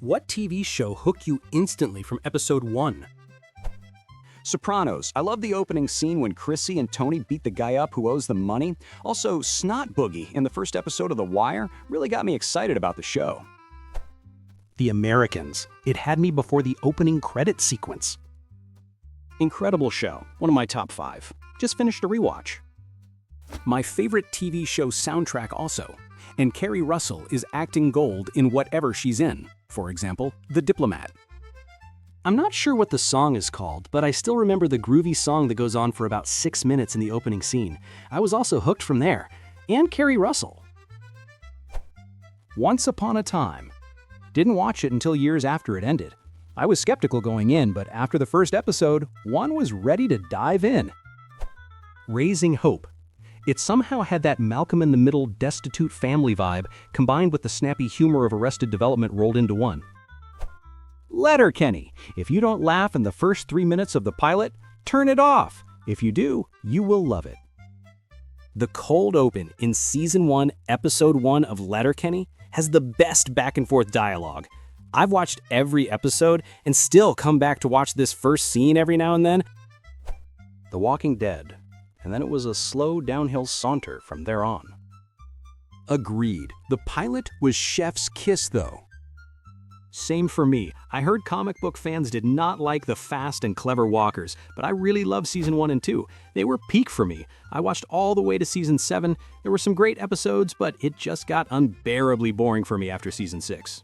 What TV show hooked you instantly from episode 1? Sopranos. I love the opening scene when Chrissy and Tony beat the guy up who owes them money. Also, Snot Boogie in the first episode of The Wire really got me excited about the show. The Americans. It had me before the opening credit sequence. Incredible show. One of my top 5. Just finished a rewatch. My favorite TV show soundtrack also. And Kerry Russell is acting gold in whatever she's in. For example, The Diplomat. I'm not sure what the song is called, but I still remember the groovy song that goes on for about 6 minutes in the opening scene. I was also hooked from there. And Kerry Russell. Once Upon a Time. Didn't watch it until years after it ended. I was skeptical going in, but after the first episode, one was ready to dive in. Raising Hope. It somehow had that Malcolm in the Middle destitute family vibe combined with the snappy humor of Arrested Development rolled into one. Letterkenny. If you don't laugh in the first 3 minutes of the pilot, turn it off. If you do, you will love it. The cold open in Season 1, Episode 1 of Letterkenny has the best back and forth dialogue. I've watched every episode and still come back to watch this first scene every now and then. The Walking Dead. And then it was a slow downhill saunter from there on. Agreed. The pilot was chef's kiss though. Same for me. I heard comic book fans did not like the fast and clever walkers, but I really loved Season 1 and 2. They were peak for me. I watched all the way to Season 7. There were some great episodes, but it just got unbearably boring for me after Season 6.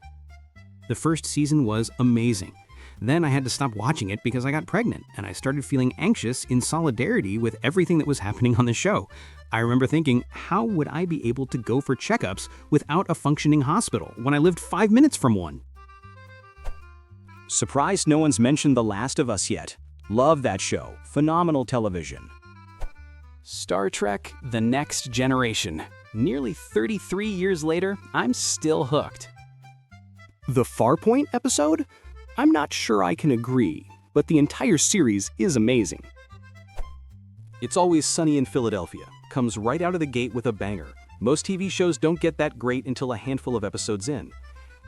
The first season was amazing. Then I had to stop watching it because I got pregnant, and I started feeling anxious in solidarity with everything that was happening on the show. I remember thinking, how would I be able to go for checkups without a functioning hospital when I lived 5 minutes from one? Surprised no one's mentioned The Last of Us yet. Love that show. Phenomenal television. Star Trek: The Next Generation. Nearly 33 years later, I'm still hooked. The Farpoint episode? I'm not sure I can agree, but the entire series is amazing. It's Always Sunny in Philadelphia comes right out of the gate with a banger. Most TV shows don't get that great until a handful of episodes in.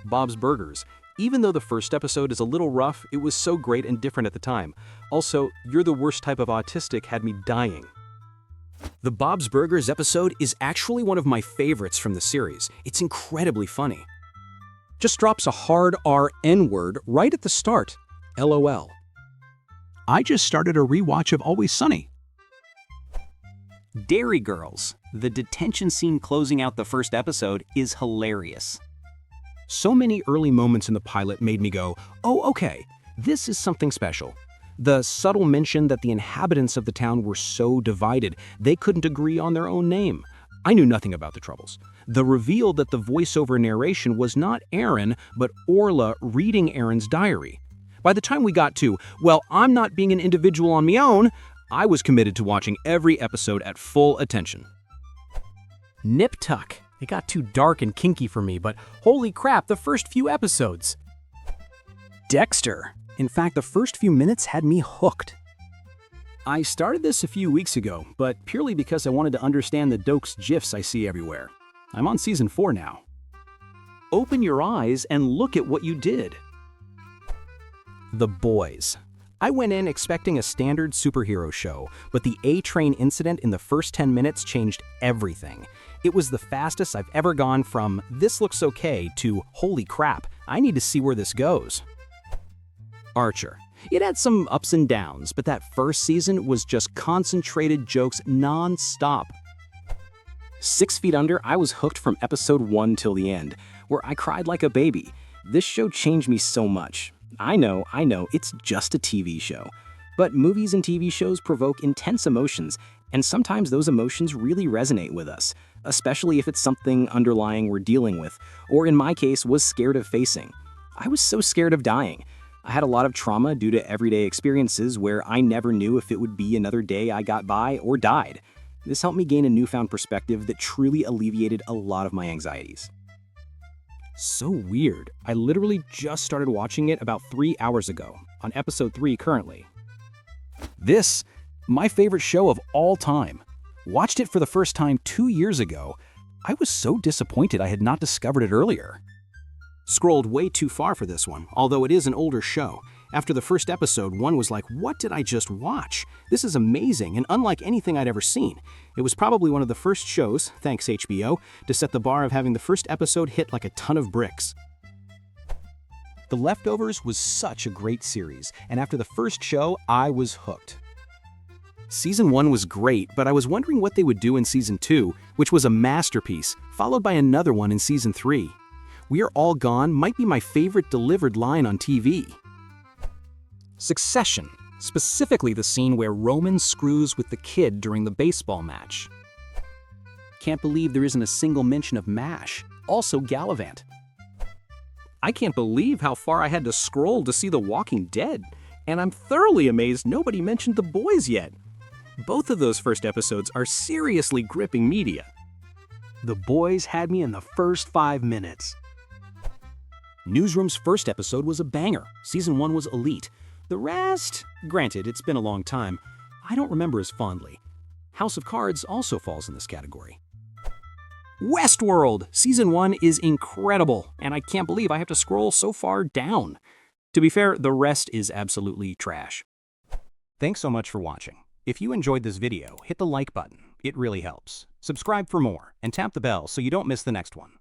Bob's Burgers. Even though the first episode is a little rough, it was so great and different at the time. Also, You're the Worst Type of Autistic had me dying. The Bob's Burgers episode is actually one of my favorites from the series. It's incredibly funny. Just drops a hard R-N word right at the start. LOL. I just started a rewatch of Always Sunny. Dairy Girls. The detention scene closing out the first episode is hilarious. So many early moments in the pilot made me go, oh, okay, this is something special. The subtle mention that the inhabitants of the town were so divided, they couldn't agree on their own name. I knew nothing about the Troubles. The reveal that the voiceover narration was not Aaron, but Orla reading Aaron's diary. By the time we got to, well, I'm not being an individual on my own, I was committed to watching every episode at full attention. Nip Tuck. It got too dark and kinky for me, but holy crap, the first few episodes. Dexter. In fact, the first few minutes had me hooked. I started this a few weeks ago, but purely because I wanted to understand the Dokes GIFs I see everywhere. I'm on Season 4 now. Open your eyes and look at what you did. The Boys. I went in expecting a standard superhero show, but the A-Train incident in the first 10 minutes changed everything. It was the fastest I've ever gone from, this looks okay, to, holy crap, I need to see where this goes. Archer. It had some ups and downs, but that first season was just concentrated jokes non-stop. 6 Feet Under, I was hooked from episode 1 till the end, where I cried like a baby. This show changed me so much. I know, it's just a TV show. But movies and TV shows provoke intense emotions, and sometimes those emotions really resonate with us, especially if it's something underlying we're dealing with, or in my case, was scared of facing. I was so scared of dying. I had a lot of trauma due to everyday experiences where I never knew if it would be another day I got by or died. This helped me gain a newfound perspective that truly alleviated a lot of my anxieties. So weird. I literally just started watching it about 3 hours ago, on episode 3 currently. This, my favorite show of all time. Watched it for the first time 2 years ago. I was so disappointed I had not discovered it earlier. Scrolled way too far for this one, although it is an older show. After the first episode, one was like, what did I just watch? This is amazing and unlike anything I'd ever seen. It was probably one of the first shows, thanks HBO, to set the bar of having the first episode hit like a ton of bricks. The Leftovers was such a great series, and after the first show, I was hooked. Season 1 was great, but I was wondering what they would do in Season 2, which was a masterpiece, followed by another one in Season 3. "We are all gone" might be my favorite delivered line on TV. Succession, specifically the scene where Roman screws with the kid during the baseball match. Can't believe there isn't a single mention of MASH, also Gallivant. I can't believe how far I had to scroll to see The Walking Dead, and I'm thoroughly amazed nobody mentioned The Boys yet. Both of those first episodes are seriously gripping media. The Boys had me in the first 5 minutes. Newsroom's first episode was a banger. Season 1 was elite. The rest, granted, it's been a long time, I don't remember as fondly. House of Cards also falls in this category. Westworld! Season 1 is incredible, and I can't believe I have to scroll so far down. To be fair, the rest is absolutely trash. Thanks so much for watching. If you enjoyed this video, hit the like button. It really helps. Subscribe for more, and tap the bell so you don't miss the next one.